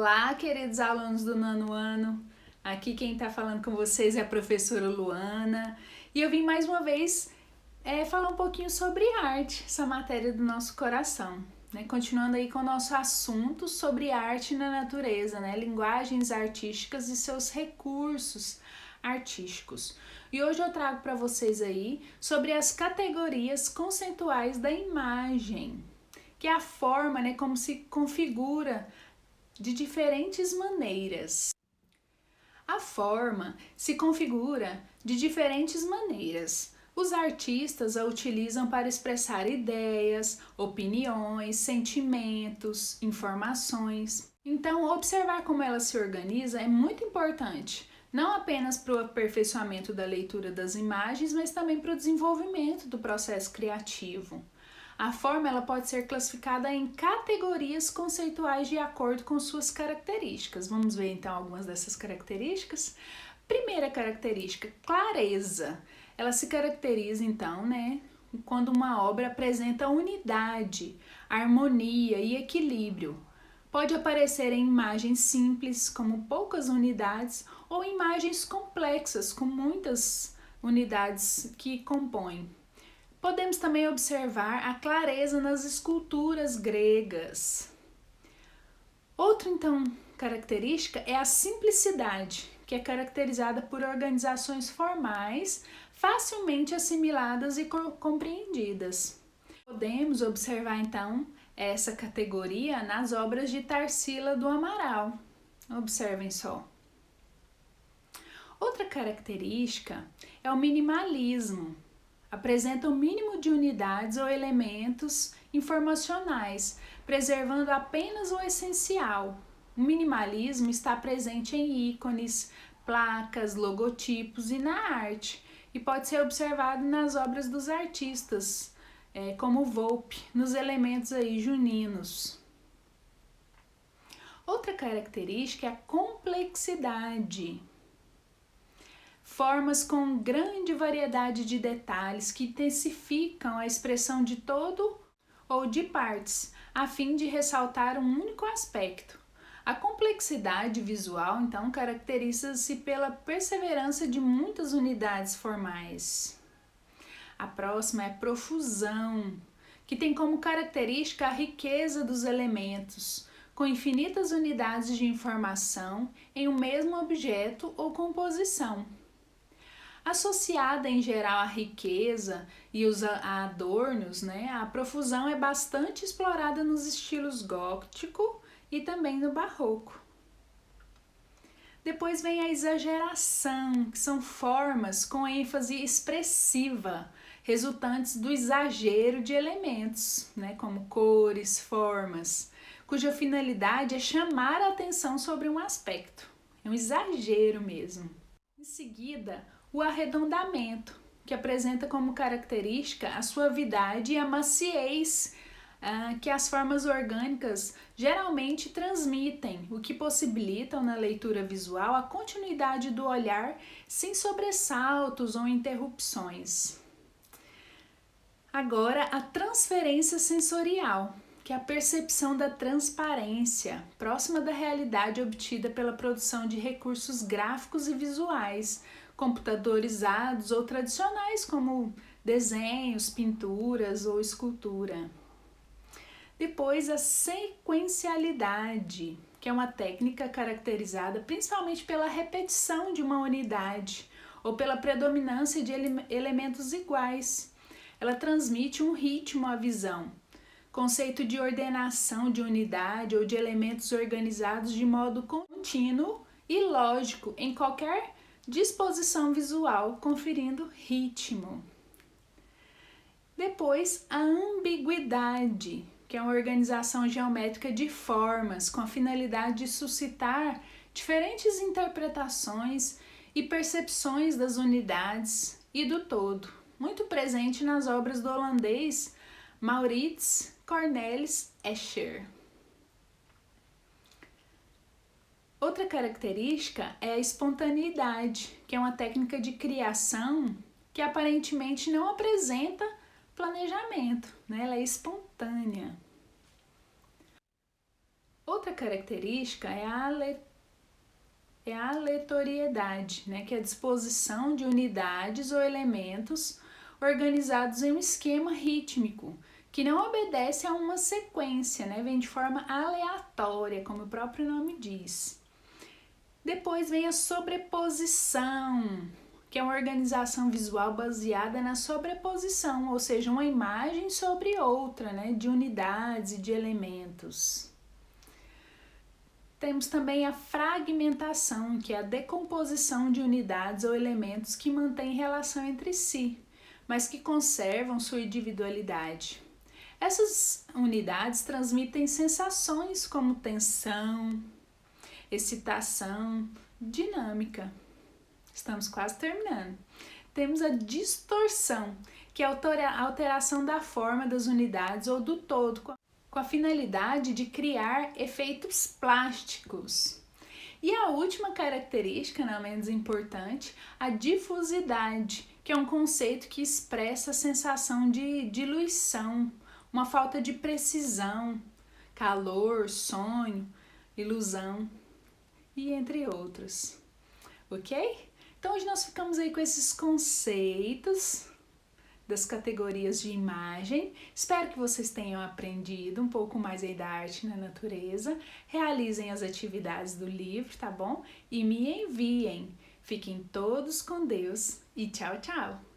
Olá, queridos alunos do nono ano. Aqui quem está falando com vocês é a professora Luana. E eu vim mais uma vez falar um pouquinho sobre arte, essa matéria do nosso coração. Continuando aí com o nosso assunto sobre arte na natureza, linguagens artísticas e seus recursos artísticos. E hoje eu trago para vocês aí sobre as categorias conceituais da imagem, que é a forma, como se configura de diferentes maneiras. A forma se configura de diferentes maneiras. Os artistas a utilizam para expressar ideias, opiniões, sentimentos, informações. Então, observar como ela se organiza é muito importante, não apenas para o aperfeiçoamento da leitura das imagens, mas também para o desenvolvimento do processo criativo. A forma ela pode ser classificada em categorias conceituais de acordo com suas características. Vamos ver então algumas dessas características. Primeira característica, clareza. Ela se caracteriza então, quando uma obra apresenta unidade, harmonia e equilíbrio. Pode aparecer em imagens simples, como poucas unidades, ou em imagens complexas, com muitas unidades que compõem. Podemos também observar a clareza nas esculturas gregas. Outra, então, característica é a simplicidade, que é caracterizada por organizações formais, facilmente assimiladas e compreendidas. Podemos observar, então, essa categoria nas obras de Tarsila do Amaral. Observem só. Outra característica é o minimalismo. Apresenta o mínimo de unidades ou elementos informacionais, preservando apenas o essencial. O minimalismo está presente em ícones, placas, logotipos e na arte, e pode ser observado nas obras dos artistas, como Volpe, nos elementos aí juninos. Outra característica é a complexidade. Formas com grande variedade de detalhes que intensificam a expressão de todo ou de partes, a fim de ressaltar um único aspecto. A complexidade visual, então, caracteriza-se pela perseverança de muitas unidades formais. A próxima é profusão, que tem como característica a riqueza dos elementos, com infinitas unidades de informação em um mesmo objeto ou composição. Associada em geral à riqueza e os adornos, a profusão é bastante explorada nos estilos gótico e também no barroco. Depois vem a exageração, que são formas com ênfase expressiva, resultantes do exagero de elementos, como cores, formas, cuja finalidade é chamar a atenção sobre um aspecto. É um exagero mesmo. Em seguida, o arredondamento, que apresenta como característica a suavidade e a maciez que as formas orgânicas geralmente transmitem, o que possibilitam na leitura visual a continuidade do olhar sem sobressaltos ou interrupções. Agora, a transferência sensorial, que é a percepção da transparência, próxima da realidade obtida pela produção de recursos gráficos e visuais, computadorizados ou tradicionais, como desenhos, pinturas ou escultura. Depois, a sequencialidade, que é uma técnica caracterizada principalmente pela repetição de uma unidade ou pela predominância de elementos iguais. Ela transmite um ritmo à visão, conceito de ordenação de unidade ou de elementos organizados de modo contínuo e lógico em qualquer disposição visual, conferindo ritmo. Depois, a ambiguidade, que é uma organização geométrica de formas com a finalidade de suscitar diferentes interpretações e percepções das unidades e do todo, muito presente nas obras do holandês Maurits Cornelis Escher. Outra característica é a espontaneidade, que é uma técnica de criação que aparentemente não apresenta planejamento, ela é espontânea. Outra característica é a aleatoriedade, né? Que é a disposição de unidades ou elementos organizados em um esquema rítmico, que não obedece a uma sequência, né? Vem de forma aleatória, como o próprio nome diz. Depois vem a sobreposição, que é uma organização visual baseada na sobreposição, ou seja, uma imagem sobre outra, né? De unidades e de elementos. Temos também a fragmentação, que é a decomposição de unidades ou elementos que mantêm relação entre si, mas que conservam sua individualidade. Essas unidades transmitem sensações como tensão, excitação, dinâmica. Estamos quase terminando. Temos a distorção, que é a alteração da forma das unidades ou do todo, com a finalidade de criar efeitos plásticos. E a última característica, não menos importante, a difusidade, que é um conceito que expressa a sensação de diluição, uma falta de precisão, calor, sonho, ilusão e entre outros. Ok? Então hoje nós ficamos aí com esses conceitos das categorias de imagem. Espero que vocês tenham aprendido um pouco mais aí da arte na natureza. Realizem as atividades do livro, tá bom? E me enviem. Fiquem todos com Deus e tchau, tchau!